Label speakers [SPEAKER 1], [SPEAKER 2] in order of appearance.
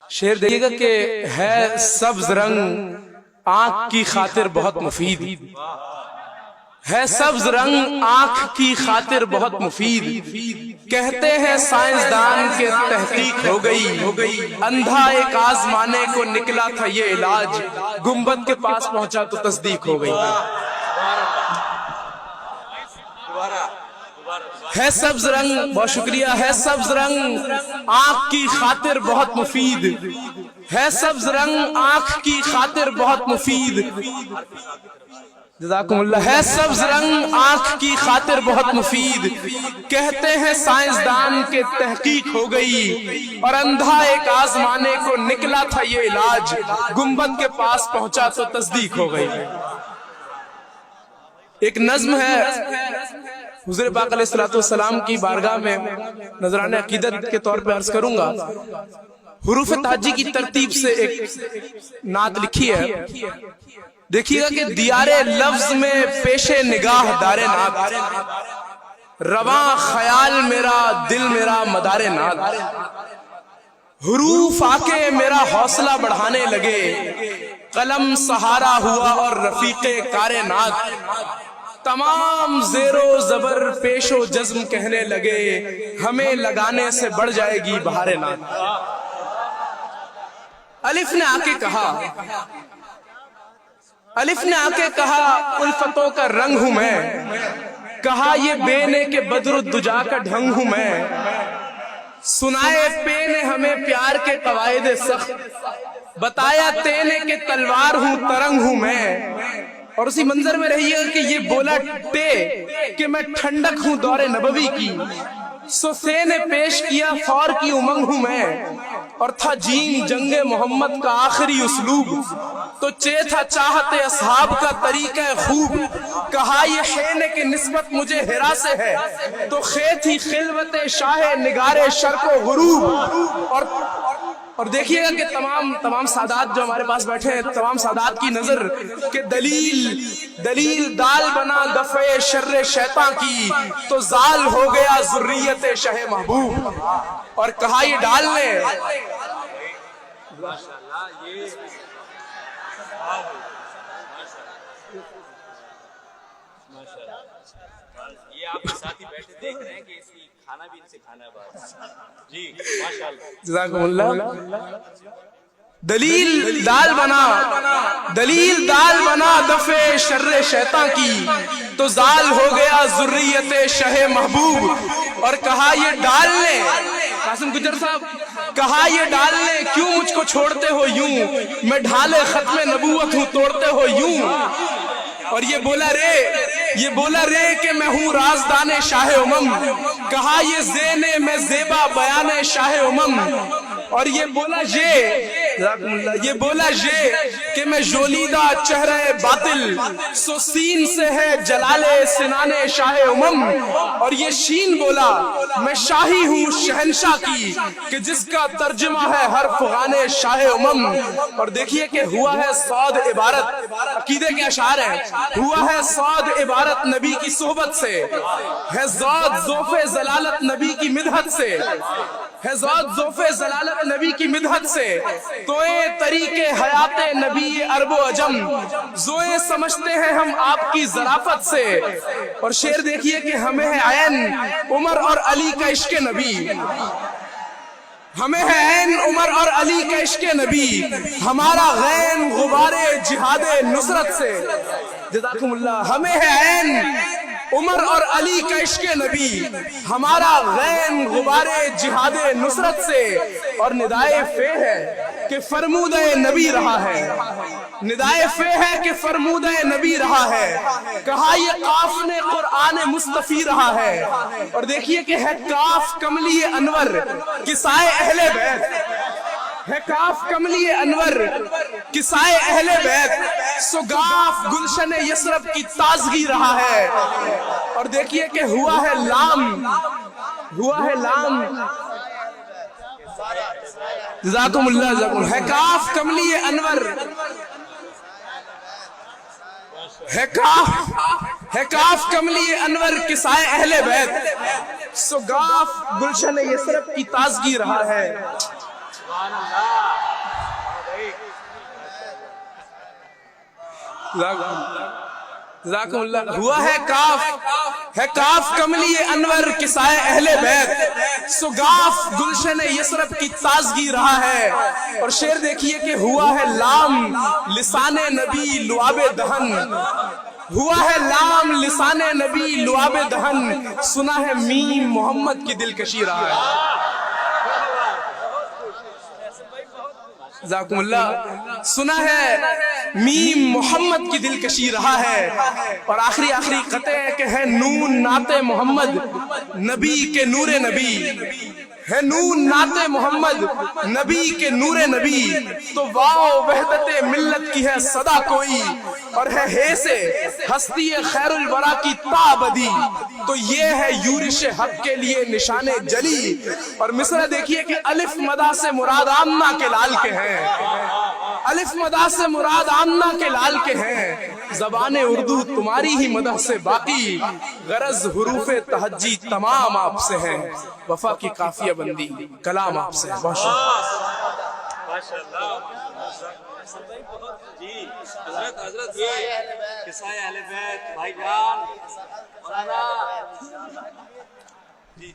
[SPEAKER 1] شعر دیکھیے گا کہ ہے سبز رنگ آنکھ کی خاطر بہت مفید، ہے سبز رنگ آنکھ کی خاطر بہت مفید، کہتے ہیں سائنسدان کے تحقیق ہو گئی، اندھا ایک آزمانے کو نکلا تھا یہ علاج، گنبد کے پاس پہنچا تو تصدیق ہو گئی۔ ہے سبز رنگ، بہت شکریہ، ہے سبز رنگ آنکھ کی خاطر بہت مفید، ہے سبز رنگ آنکھ کی خاطر بہت مفید، جزاکم اللہ، ہے سبز رنگ آنکھ کی خاطر بہت مفید، کہتے ہیں سائنسدان کے تحقیق ہو گئی، اور اندھا ایک آزمانے کو نکلا تھا یہ علاج، گنبد کے پاس پہنچا تو تصدیق ہو گئی۔ ایک نظم ہے حضور پاک علیہ السلام کی بارگاہ میں نذرانہ عقیدت کے طور پہ عرض کروں گا۔ حروف تہجی کی ترتیب سے ایک نعت لکھی ہے، دیکھیے گا کہ دیار لفظ میں پیش نگاہ دار نعت، رواں خیال میرا دل میرا مدار نعت، حروف آ کے میرا حوصلہ بڑھانے لگے، قلم سہارا ہوا اور رفیق کار نعت، تمام زیر و زبر پیش و جزم کہنے لگے، ہمیں لگانے سے بڑھ جائے گی بہار نعت۔ الف نے آ کے کہا، الف نے آ کے کہا الفتوں کا رنگ ہوں میں، کہا یہ بے نے کہ بدر الدجا کا ڈھنگ ہوں میں، سنائے پے نے ہمیں پیار کے قواعد سخت، بتایا تے نے کہ تلوار ہوں ترنگ ہوں میں، اور اسی منظر میں رہیے کہ یہ بولا ٹے کہ میں ٹھنڈک ہوں دور نبوی کی، سو سے نے پیش کیا فور کی امنگ ہوں میں، اور تھا جیم جنگ محمد کا آخری اسلوب، تو چے تھا چاہت اصحاب کا طریقہ خوب، کہا یہ خینے کی نسبت مجھے ہرا سے ہے، تو خے تھی خلوت شاہ نگار شرق و غروب۔ اور دیکھیے گا کہ تمام سادات جو ہمارے پاس بیٹھے ہیں، تمام سادات کی نظر کہ دلیل دال بنا دفع شر شیطان کی، تو زال ہو گیا ذریت شہ محبوب، اور کہا یہ ڈال نے
[SPEAKER 2] یہ آپ کے ساتھ ہی بیٹھے دیکھ رہے ہیں کہ اس کی کھانا بھی ان سے کھانا ہے بات جی ماشاءاللہ
[SPEAKER 1] جزاکم اللہ۔ دلیل دال بنا دفع شر شیطان کی، تو زال ہو گیا ذریت شہ محبوب، اور کہا یہ ڈال نے، قاسم گجر صاحب، کہا یہ ڈال نے کیوں مجھ کو چھوڑتے ہو یوں، میں ڈھالے ختم نبوت ہوں توڑتے ہو یوں، اور یہ بولا رے کہ میں ہوں رازدان شاہ امم، کہا یہ زین میں زیبا بیان شاہ امم، اور یہ بولا کہ میں جولیدہ چہرہ باطل، سو سین سے ہے جلال سنان شاہ امم، اور یہ شین بولا میں شاہی ہوں شہنشاہ کی، کہ جس کا ترجمہ ہے ہر فغان شاہ امم، اور دیکھیے کہ ہوا ہے صاد عبارت، عقیدے کے اشعار ہیں، ہوا ہے صاد عبارت نبی کی صحبت سے، ہے ذات ذوف ضلالت نبی کی مدحت سے، ہے ذات ذوف ضلالت نبی کی مدحت سے، توئے طریق حیات نبی عرب و عجم، زوئے سمجھتے ہیں ہم آپ کی ظرافت سے، اور شعر دیکھیے کہ ہمیں ہے عین عمر اور علی کا عشق نبی، ہمیں ہے عین عمر اور علی کا عشق نبی، ہمارا غین غبار جہاد نصرت سے، جزاکم اللہ، ہمیں ہے عین عمر اور علی کا عشق نبی، ہمارا غین غبار جہاد نصرت سے، اور ندائے فے ہے کہ فرمودہ نبی رہا ہے، ندائے فے ہے کہ فرمودہ نبی رہا ہے، کہا یہ قاف نے قرآن مصطفی رہا ہے، اور دیکھیے کہ ہے کاف کملی انور کسائے اہل بیت، ہے کاف کملی انور کسائے اہل بیت، سو گاف گلشن یسرب کی تازگی رہا ہے، اور دیکھیے کہ ہوا ہے لام، جزاکم اللہ، ہے کاف کملی انور، ہے کاف کملی انور کسائے اہل بیت، سو گاف گلشن یسرب کی تازگی رہا ہے۔ جزاکم اللہ. ہوا ہے کاف کملی انور کسائے اہل بیت، سگاف گلشن یسرب کی تازگی رہا ہے. اور شعر دیکھیے کہ ہوا ہے لام لسان نبی لعاب دہن، ہوا ہے لام لسان نبی لعاب دہن، سنا ہے میم محمد کی دلکشی رہا ہے. جزاکم اللہ. سنا ہے میم محمد کی دلکشی رہا ہے. اور آخری قطع ہے کہ ہے نون نعت محمد نبی کے نور نبی، ہے نون نعت محمد نبی کے نور نبی، تو واو وحدت ملت کی ہے صدا کوئی، اور ہے سے ہستی خیر الورا کی تابدی، تو یہ ہے یورش حق کے لیے نشان جلی. اور مصرع دیکھیے کہ الف مدح سے مراد آمنہ کے لال کے ہیں، الف مدح سے مراد آمنہ کے لال کے ہیں. زبان اردو تمہاری ہی مدح سے باقی، غرض حروف تہجی تمام آپ سے ہیں، وفا کی قافیہ بندی کلام آپ سے ہے. بہت
[SPEAKER 2] جی حضرت یہ قصائے اہل بیت بھائی جان. جی